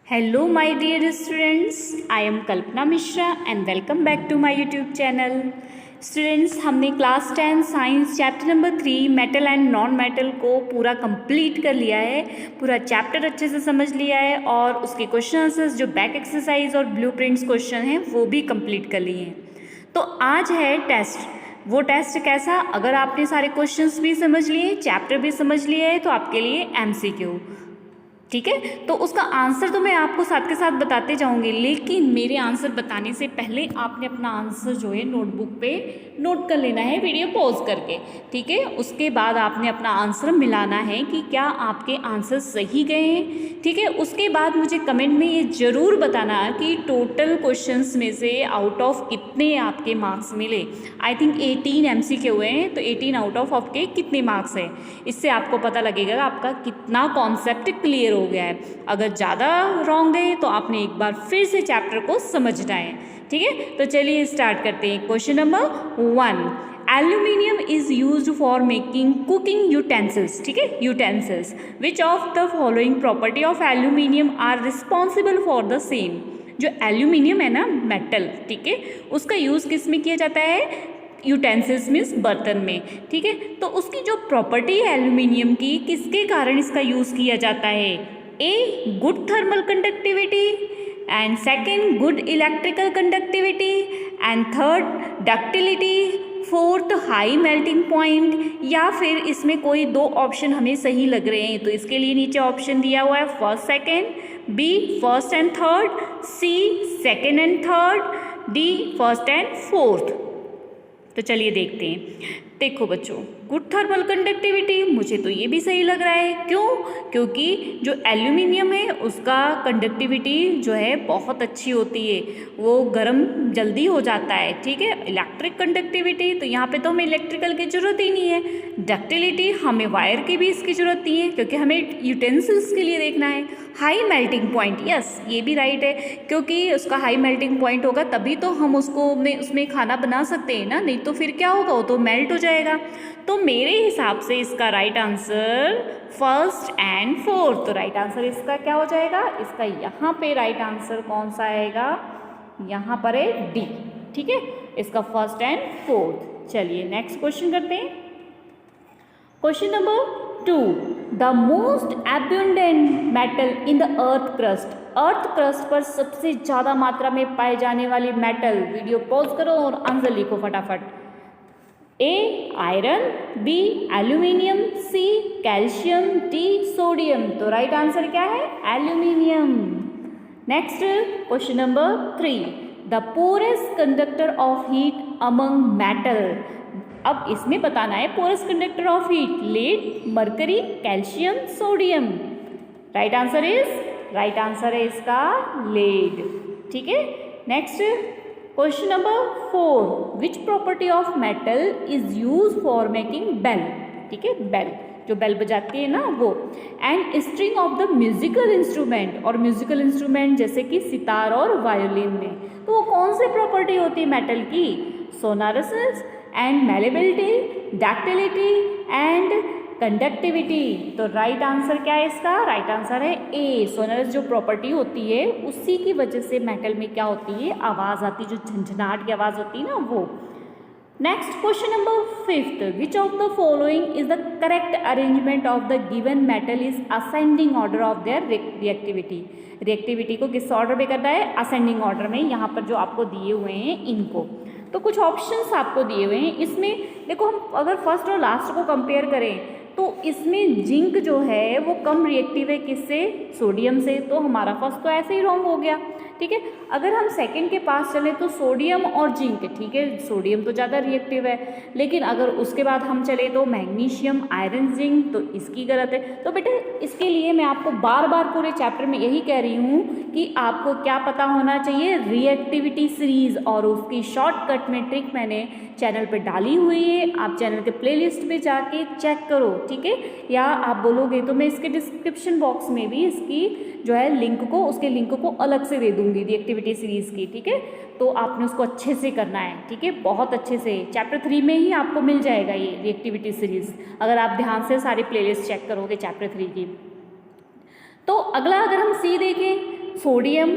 Hello, my dear students. I am Kalpana Mishra and welcome back to my YouTube channel. Students, हमने class 10 science chapter number 3 metal and non metal को पूरा complete कर लिया है। पूरा chapter अच्छे से समझ लिया है और उसके क्वेश्चन आंसर्स जो बैक एक्सरसाइज और ब्लूप्रिंट्स क्वेश्चन हैं वो भी कंप्लीट कर लिए हैं। तो आज है टेस्ट। वो टेस्ट कैसा? अगर आपने सारे क्वेश्चंस भी समझ लिए, चैप्टर भी समझ लिया है, तो आपके लिए MCQ, ठीक है। तो उसका आंसर तो मैं आपको साथ के साथ बताते जाऊंगी, लेकिन मेरे आंसर बताने से पहले आपने अपना आंसर जो है नोटबुक पे नोट कर लेना है वीडियो पॉज करके, ठीक है। उसके बाद आपने अपना आंसर मिलाना है कि क्या आपके आंसर सही गए हैं, ठीक है। उसके बाद मुझे कमेंट में ये ज़रूर बताना कि टोटल क्वेश्चंस में से आउट ऑफ कितने आपके मार्क्स मिले। आई थिंक 18 MCQ हुए हैं, तो 18 आउट ऑफ आपके कितने मार्क्स हैं, इससे आपको पता लगेगा आपका कितना कॉन्सेप्ट क्लियर हो गया है। अगर ज़्यादा रॉन्ग है तो आपने एक बार फिर से चैप्टर को समझना है, ठीक है। तो चलिए स्टार्ट करते हैं। Question number 1, aluminium is used for making cooking utensils, ठीक है, utensils. Which of the following property of aluminium are responsible for the same. जो एल्यूमिनियम है ना, मेटल, ठीक है, उसका यूज़ किस में किया जाता है? यूटेंसिल्स मीन्स बर्तन में, ठीक है। तो उसकी जो प्रॉपर्टी है एल्यूमिनियम की, किसके कारण इसका यूज़ किया जाता है? A, good thermal conductivity, and second good electrical conductivity, and third ductility, fourth high melting point, या फिर इसमें कोई दो ऑप्शन हमें सही लग रहे हैं। तो इसके लिए नीचे ऑप्शन दिया हुआ है first second, B first and third, C second and third, D first and fourth. तो चलिए देखते हैं। देखो बच्चों, गुड थर्मल कंडक्टिविटी मुझे तो ये भी सही लग रहा है। क्यों? क्योंकि जो एल्यूमिनियम है उसका कंडक्टिविटी जो है बहुत अच्छी होती है, वो गर्म जल्दी हो जाता है, ठीक है। इलेक्ट्रिक कंडक्टिविटी, तो यहाँ पे तो हमें इलेक्ट्रिकल की ज़रूरत ही नहीं है। डक्टिलिटी, हमें वायर की भी इसकी ज़रूरत नहीं है क्योंकि हमें यूटेंसिल्स के लिए देखना है। हाई मेल्टिंग पॉइंट, यस ये भी राइट है, क्योंकि उसका हाई मेल्टिंग पॉइंट होगा तभी तो हम उसको उसमें खाना बना सकते हैं ना, नहीं तो फिर क्या होगा, वो तो मेल्ट हो जाएगा। तो मेरे हिसाब से इसका right answer first and fourth. तो राइट आंसर इसका क्या हो जाएगा? इसका यहाँ पे राइट आंसर कौन सा आएगा? यहाँ पर है डी, ठीक है, इसका फर्स्ट एंड फोर्थ। चलिए नेक्स्ट क्वेश्चन करते हैं। Question number 2, the most abundant metal in the earth crust. Earth crust पर सबसे ज़्यादा मात्रा में पाए जाने वाली मेटल, वीडियो पॉज करो और आंसर लिखो फटाफट। A iron, B aluminium, C calcium, D sodium. तो राइट आंसर क्या है? Aluminium. Next question number 3, the poorest conductor of heat among metal. अब इसमें बताना है poorest conductor of heat, lead, mercury, calcium, sodium. Right answer है इसका lead, ठीक है। Next question number 4, which property of metal is use for making bell, ठीक है, बेल जो बेल बजाती है ना वो, and string of the musical instrument, और म्यूजिकल इंस्ट्रूमेंट जैसे कि सितार और वायोलिन में। तो वो कौन सी प्रॉपर्टी होती है मेटल की? Sonorous and malleability, ductility and conductivity. तो राइट आंसर क्या है इसका? राइट आंसर है ए, सोनरस जो प्रॉपर्टी होती है उसी की वजह से मेटल में क्या होती है, आवाज़ आती है, जो झंझनाहट की आवाज़ होती है ना वो। Next question number 5, which of the following is the correct arrangement of the given metal is ascending order of their reactivity. Reactivity को किस ऑर्डर में करना है? असेंडिंग ऑर्डर में। यहाँ पर जो आपको दिए हुए हैं इनको, तो कुछ ऑप्शंस आपको दिए हुए हैं। इसमें देखो, हम अगर फर्स्ट और लास्ट को कंपेयर करें तो इसमें जिंक जो है वो कम रिएक्टिव है, किससे? सोडियम से। तो हमारा फर्स्ट तो ऐसे ही रॉन्ग हो गया, ठीक है। अगर हम सेकंड के पास चले तो सोडियम और जिंक, ठीक है, सोडियम तो ज़्यादा रिएक्टिव है। लेकिन अगर उसके बाद हम चले तो मैग्नीशियम, आयरन, जिंक, तो इसकी गलत है। तो बेटा इसके लिए मैं आपको बार बार पूरे चैप्टर में यही कह रही हूँ कि आपको क्या पता होना चाहिए? रिएक्टिविटी सीरीज, और उसकी शॉर्टकट में ट्रिक मैंने चैनल पे डाली हुई है, आप चैनल के प्लेलिस्ट में जाके चेक करो, ठीक है। या आप बोलोगे तो मैं इसके डिस्क्रिप्शन बॉक्स में भी इसकी जो है उसके लिंक को अलग से दे दूंगी रिएक्टिविटी सीरीज़ की, ठीक है। तो आपने उसको अच्छे से करना है, ठीक है, बहुत अच्छे से। चैप्टर 3 में ही आपको मिल जाएगा ये रिएक्टिविटी सीरीज़, अगर आप ध्यान से सारी प्लेलिस्ट चेक करोगे चैप्टर 3 की। तो अगला अगर हम सी देखें सोडियम,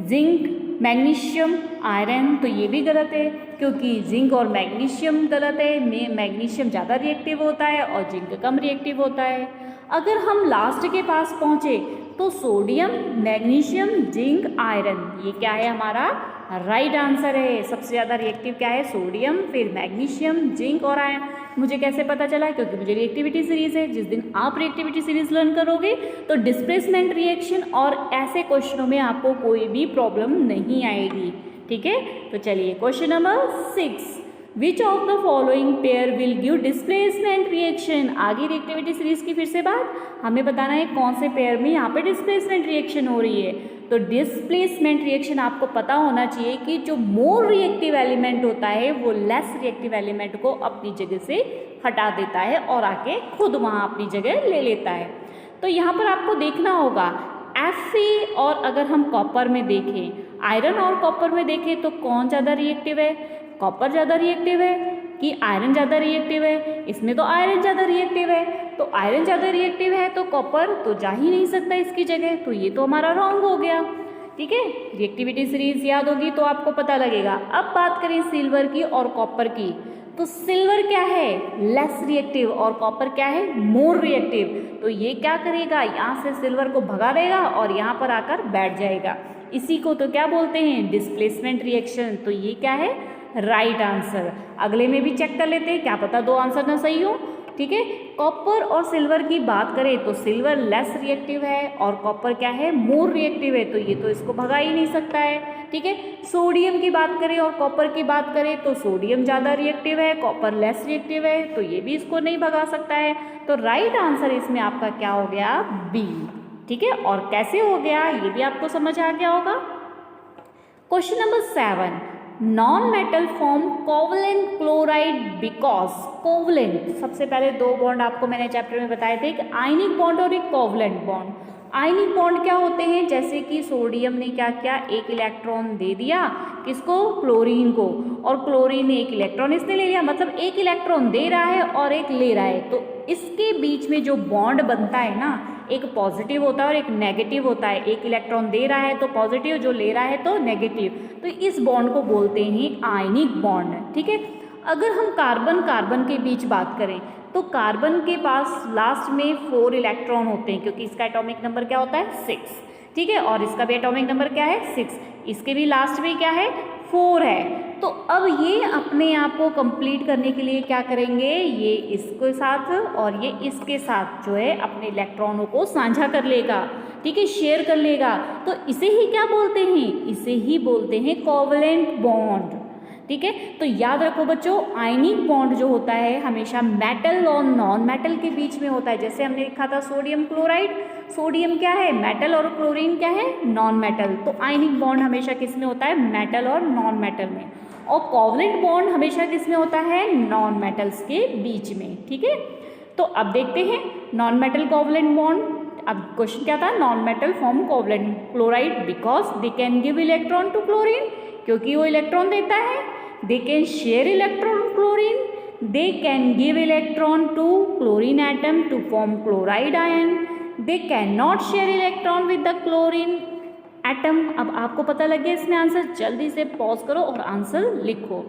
जिंक, मैग्नीशियम, आयरन, तो ये भी गलत है क्योंकि जिंक और मैग्नीशियम गलत है। मैग्नीशियम ज़्यादा रिएक्टिव होता है और जिंक कम रिएक्टिव होता है। अगर हम लास्ट के पास पहुँचे तो सोडियम, मैग्नीशियम, जिंक, आयरन, ये क्या है हमारा राइट आंसर है। सबसे ज़्यादा रिएक्टिव क्या है? सोडियम, फिर मैग्नीशियम, जिंक और आयरन। मुझे कैसे पता चला? क्योंकि मुझे रिएक्टिविटी सीरीज है। जिस दिन आप रिएक्टिविटी सीरीज लर्न करोगे तो डिस्प्लेसमेंट रिएक्शन और ऐसे क्वेश्चनों में आपको कोई भी प्रॉब्लम नहीं आएगी। ठीक है, तो चलिए question number 6, which of the following pair will give displacement reaction. आगे रिएक्टिविटी सीरीज की फिर से बात, हमें बताना है कौन से पेयर में यहाँ पे डिस्प्लेसमेंट रिएक्शन हो रही है। तो डिस्प्लेसमेंट रिएक्शन आपको पता होना चाहिए कि जो मोर रिएक्टिव एलिमेंट होता है वो लेस रिएक्टिव एलिमेंट को अपनी जगह से हटा देता है और आके खुद वहाँ अपनी जगह ले लेता है। तो यहाँ पर आपको देखना होगा Fe, और अगर हम कॉपर में देखें, आयरन और कॉपर में देखें तो कौन ज़्यादा रिएक्टिव है? कॉपर ज़्यादा रिएक्टिव है कि आयरन ज़्यादा रिएक्टिव है? इसमें तो आयरन ज़्यादा रिएक्टिव है। तो आयरन ज़्यादा रिएक्टिव है तो कॉपर तो जा ही नहीं सकता इसकी जगह, तो ये तो हमारा रॉन्ग हो गया। ठीक है, रिएक्टिविटी सीरीज याद होगी तो आपको पता लगेगा। अब बात करें सिल्वर की और कॉपर की, तो सिल्वर क्या है? लेस रिएक्टिव और कॉपर क्या है? More reactive. तो ये क्या करेगा? यहाँ से सिल्वर को भगा देगा और यहाँ पर आकर बैठ जाएगा। इसी को तो क्या बोलते हैं? Displacement reaction. तो ये क्या है? Right answer. अगले में भी चेक कर लेते हैं, क्या पता दो आंसर ना सही हो। ठीक है, कॉपर और सिल्वर की बात करें तो सिल्वर लेस रिएक्टिव है और कॉपर क्या है? मोर रिएक्टिव है। तो ये तो इसको भगा ही नहीं सकता है। ठीक है, सोडियम की बात करें और कॉपर की बात करें तो सोडियम ज़्यादा रिएक्टिव है, कॉपर लेस रिएक्टिव है, तो ये भी इसको नहीं भगा सकता है। तो राइट आंसर इसमें आपका क्या हो गया? बी। ठीक है, और कैसे हो गया ये भी आपको समझ आ गया होगा। Question number 7, non metal form covalent chloride because. Covalent, सबसे पहले दो बॉन्ड आपको मैंने चैप्टर में बताए थे, एक आयनिक बॉन्ड और एक कोवलेंट बॉन्ड। आयनिक बॉन्ड क्या होते हैं? जैसे कि सोडियम ने क्या किया? एक इलेक्ट्रॉन दे दिया किसको? क्लोरीन को, और क्लोरीन ने एक इलेक्ट्रॉन इसने ले लिया, मतलब एक इलेक्ट्रॉन दे रहा है और एक ले रहा है। तो इसके बीच में जो बॉन्ड बनता है ना, एक पॉजिटिव होता है और एक नेगेटिव होता है। एक इलेक्ट्रॉन दे रहा है तो पॉजिटिव, जो ले रहा है तो नेगेटिव। तो इस बॉन्ड को बोलते हैं आयनिक बॉन्ड। ठीक है, अगर हम कार्बन कार्बन के बीच बात करें तो कार्बन के पास लास्ट में 4 इलेक्ट्रॉन होते हैं, क्योंकि इसका एटॉमिक नंबर क्या होता है? 6। ठीक है, और इसका भी एटॉमिक नंबर क्या है? 6। इसके भी लास्ट में क्या है? 4 है। तो अब ये अपने आप को कंप्लीट करने के लिए क्या करेंगे? ये इसके साथ और ये इसके साथ जो है अपने इलेक्ट्रॉनों को साझा कर लेगा। ठीक है, शेयर कर लेगा। तो इसे ही क्या बोलते हैं? इसे ही बोलते हैं कोवलेंट बॉन्ड। ठीक है, तो याद रखो बच्चों, आयनिक बॉन्ड जो होता है हमेशा मेटल और नॉन मेटल के बीच में होता है। जैसे हमने लिखा था सोडियम क्लोराइड, सोडियम क्या है? मेटल, और क्लोरीन क्या है? Non metal. तो आयनिक बॉन्ड हमेशा किस में होता है? मेटल और नॉन मेटल में। और कोवलेंट बॉन्ड हमेशा किस में होता है? नॉन मेटल्स के बीच में। ठीक है, तो अब देखते हैं नॉन मेटल कोवलेंट बॉन्ड। अब क्वेश्चन क्या था? Non metal form covalent chloride because they can give electron to chlorine, क्योंकि वो इलेक्ट्रॉन देता है। They can share electron chlorine, they can give electron to chlorine atom to form chloride ion, they can not share electron with the chlorine atom. अब आपको पता लग गया इसमें आंसर, जल्दी से पॉज करो और आंसर लिखो।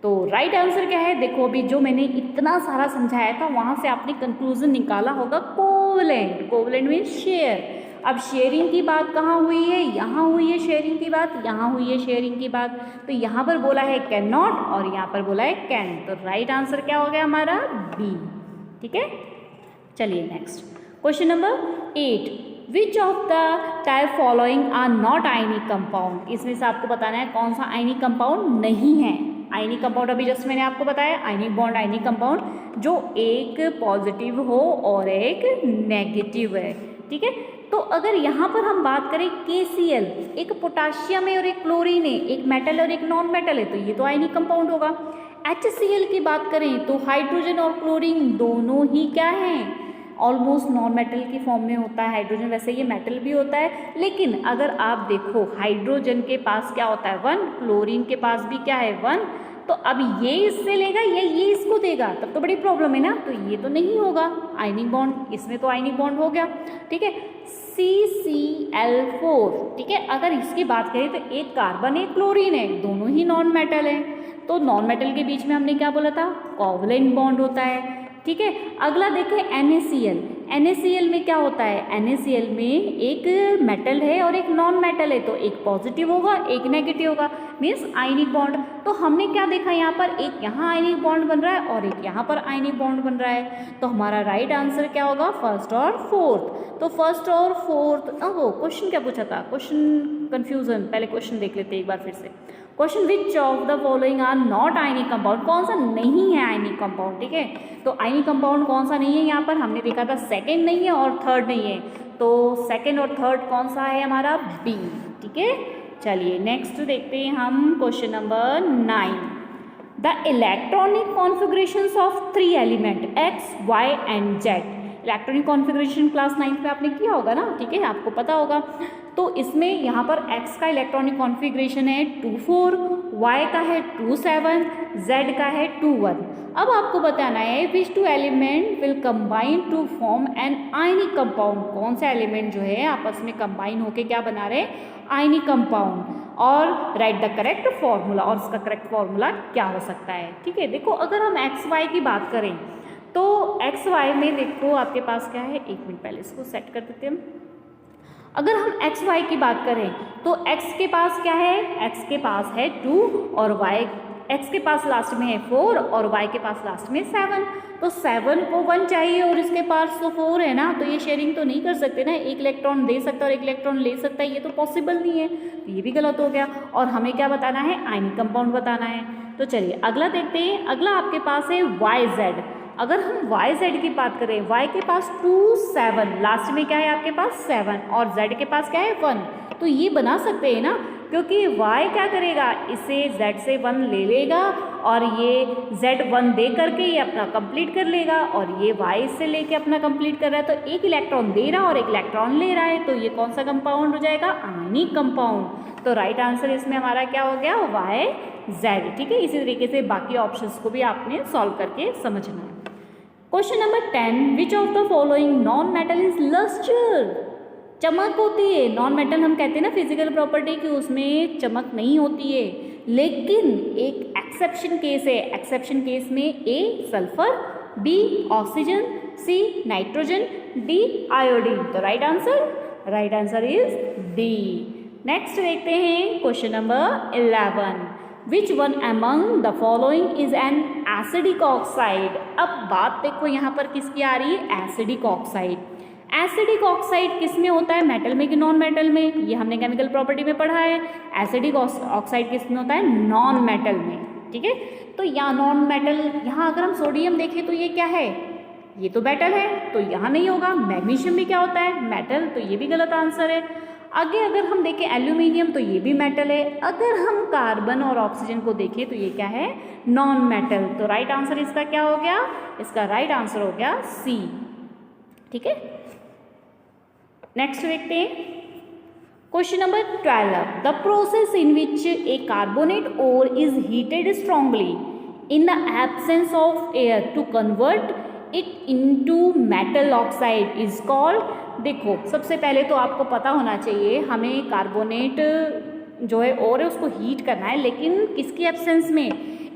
तो राइट आंसर क्या है? देखो, अभी जो मैंने इतना सारा समझाया था वहाँ से आपने कंक्लूजन निकाला होगा कोवलेंट। Covalent means share. अब शेयरिंग की बात कहाँ हुई है? यहाँ हुई है शेयरिंग की बात, यहाँ हुई है शेयरिंग की बात। तो यहाँ पर बोला है कैन नॉट और यहाँ पर बोला है कैन। तो राइट आंसर क्या हो गया हमारा? बी। ठीक है, चलिए next question number 8, which of the type following are not ionic compound. इसमें से आपको बताना है कौन सा आयनिक कंपाउंड नहीं है। आयनिक कंपाउंड अभी जस्ट मैंने आपको बताया, आयनिक बॉन्ड आयनिक कंपाउंड जो एक पॉजिटिव हो और एक नेगेटिव है। ठीक है, तो अगर यहाँ पर हम बात करें KCl, एक पोटाशियम है और एक क्लोरीन है, एक मेटल और एक नॉन मेटल है, तो ये तो आयनिक कंपाउंड होगा। HCl की बात करें तो हाइड्रोजन और क्लोरीन दोनों ही क्या हैं? ऑलमोस्ट नॉन मेटल की फॉर्म में होता है हाइड्रोजन। वैसे ये मेटल भी होता है, लेकिन अगर आप देखो हाइड्रोजन के पास क्या होता है? 1, क्लोरीन के पास भी क्या है? 1, तो अब ये इससे लेगा या ये इसको देगा, तब तो बड़ी प्रॉब्लम है ना। तो ये तो नहीं होगा आयनिक बॉन्ड, इसमें तो आयनिक बॉन्ड हो गया, ठीक है, CCl4, ठीक है। अगर इसकी बात करें तो एक कार्बन एक क्लोरीन है, दोनों ही नॉन मेटल है, तो नॉन मेटल के बीच में हमने क्या बोला था, कोवलेंट बॉन्ड होता है, ठीक है। अगला देखें NaCl, NaCl में क्या होता है, NaCl में एक मेटल है और एक नॉन मेटल है, तो एक पॉजिटिव होगा एक नेगेटिव होगा, मीन्स आयनिक बॉन्ड। तो हमने क्या देखा यहाँ पर, एक यहाँ आयनिक बॉन्ड बन रहा है और एक यहाँ पर आयनिक बॉन्ड बन रहा है, तो हमारा राइट आंसर क्या होगा, फर्स्ट और फोर्थ। तो फर्स्ट और फोर्थ, वो क्वेश्चन क्या पूछा था, क्वेश्चन कन्फ्यूजन, पहले क्वेश्चन देख लेते हैं एक बार फिर से। Question which of the following are not ionic compound, कौन सा नहीं है आयनिक कंपाउंड, ठीक है। तो आयनिक कंपाउंड कौन सा नहीं है, यहाँ पर हमने देखा था सेकंड नहीं है और थर्ड नहीं है, तो सेकंड और थर्ड कौन सा है हमारा, बी, ठीक है। चलिए नेक्स्ट देखते हैं हम question number 9। The electronic configurations of 3 element X, Y and Z। Electronic configuration class 9 में आपने किया होगा ना, ठीक है, आपको पता होगा। तो इसमें यहाँ पर X का इलेक्ट्रॉनिक कॉन्फ़िगरेशन है 2,4, Y का है 2,7, Z का है 2,1। अब आपको बताना है which 2 element will combine to form an ionic compound, कौन सा एलिमेंट जो है आपस में कंबाइन होके क्या बना रहे, आयनिक कंपाउंड, और राइट द करेक्ट फॉर्मूला, और इसका करेक्ट फॉर्मूला क्या हो सकता है, ठीक है। देखो अगर हम XY की बात करें तो XY में देखो आपके पास क्या है, एक मिनट पहले इसको सेट कर देते हैं हम। अगर हम XY की बात करें तो X के पास क्या है, X के पास है 2 और X के पास लास्ट में है 4 और Y के पास लास्ट में 7, तो 7 को 1 चाहिए और इसके पास तो 4 है ना, तो ये शेयरिंग तो नहीं कर सकते ना, एक इलेक्ट्रॉन दे सकता है और एक इलेक्ट्रॉन ले सकता है, ये तो पॉसिबल नहीं है, तो ये भी गलत हो गया। और हमें क्या बताना है, आयनिक कंपाउंड बताना है। तो चलिए अगला देखते हैं। अगला आपके पास है YZ। अगर हम YZ की बात करें, Y के पास 2, 7, लास्ट में क्या है आपके पास 7 और Z के पास क्या है 1, तो ये बना सकते हैं ना, क्योंकि Y क्या करेगा, इसे Z से 1 ले लेगा और ये Z 1 दे करके ये अपना कंप्लीट कर लेगा, और ये Y से लेके अपना कंप्लीट कर रहा है, तो एक इलेक्ट्रॉन दे रहा है और एक इलेक्ट्रॉन ले रहा है, तो ये कौन सा कंपाउंड हो जाएगा, आयनिक कंपाउंड। तो राइट आंसर इसमें हमारा क्या हो गया, YZ, ठीक है। इसी तरीके से बाकी ऑप्शंस को भी आपने सॉल्व करके समझना है। Question number 10, which of the following non metal is luster, चमक होती है। नॉन मेटल हम कहते हैं ना फिजिकल प्रॉपर्टी की, उसमें चमक नहीं होती है, लेकिन एक एक्सेप्शन केस है। एक्सेप्शन केस में A sulphur, B oxygen, C nitrogen, D iodine. तो right answer is D। Next देखते हैं question number 11, which one among the following is an acidic oxide. अब बात देखो यहाँ पर किसकी आ रही है, एसिडिक ऑक्साइड। एसिडिक ऑक्साइड किस में होता है, मेटल में कि नॉन मेटल में, ये हमने केमिकल प्रॉपर्टी में पढ़ा है। एसिडिक ऑक्साइड किस में होता है, नॉन मेटल में, ठीक है। तो यहाँ नॉन मेटल, यहाँ अगर हम सोडियम देखें तो ये क्या है, ये तो मेटल है, तो यहाँ नहीं होगा। मैग्नीशियम भी क्या होता है, मेटल, तो ये भी गलत आंसर है। आगे अगर हम देखें एल्यूमिनियम, तो ये भी मेटल है। अगर हम कार्बन और ऑक्सीजन को देखें तो ये क्या है, नॉन मेटल। तो राइट आंसर इसका क्या हो गया, इसका राइट आंसर हो गया C, ठीक है। नेक्स्ट देखते हैं question number 12, the process in which a carbonate ore is heated strongly in the absence of air to convert it into metal oxide is called. देखो सबसे पहले तो आपको पता होना चाहिए, हमें कार्बोनेट जो है और है उसको हीट करना है, लेकिन किसकी एब्सेंस में,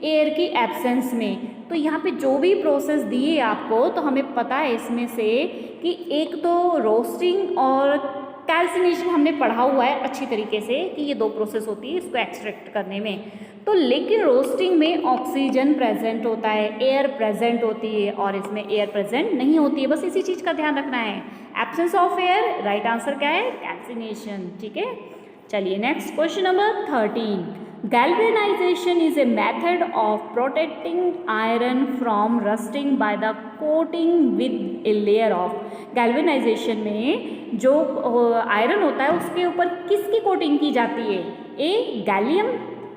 एयर की एब्सेंस में। तो यहाँ पे जो भी प्रोसेस दिए आपको, तो हमें पता है इसमें से कि एक तो रोस्टिंग और कैल्सिनेशन हमने पढ़ा हुआ है अच्छी तरीके से कि ये 2 प्रोसेस होती है इसको एक्सट्रैक्ट करने में। तो लेकिन रोस्टिंग में ऑक्सीजन प्रेजेंट होता है, एयर प्रेजेंट होती है, और इसमें एयर प्रेजेंट नहीं होती है, बस इसी चीज़ का ध्यान रखना है। Absence of air, right answer क्या है, कैल्सिनेशन, ठीक है। चलिए next question number 13, galvanization is a method of protecting iron from rusting by the coating with a layer of। galvanization में जो आयरन होता है उसके ऊपर किसकी कोटिंग की जाती है, A gallium,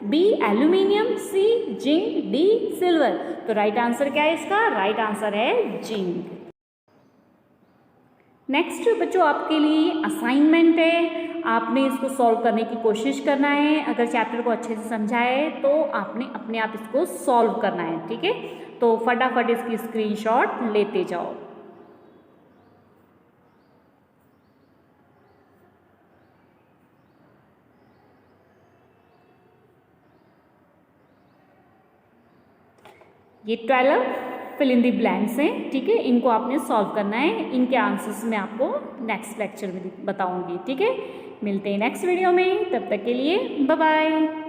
B aluminium, C zinc, D silver. तो राइट आंसर क्या है इसका, राइट आंसर है जिंक। नेक्स्ट बच्चों आपके लिए असाइनमेंट है। आपने इसको सॉल्व करने की कोशिश करना है। अगर चैप्टर को अच्छे से समझा है तो आपने अपने आप इसको सॉल्व करना है, ठीक है। तो फटाफट इसकी स्क्रीनशॉट लेते जाओ। ये 12 फिल इन दी ब्लैंक्स हैं, ठीक है। इनको आपने सॉल्व करना है। इनके आंसर्स मैं आपको नेक्स्ट लेक्चर में बताऊंगी, ठीक है। मिलते हैं नेक्स्ट वीडियो में, तब तक के लिए बाय बाय।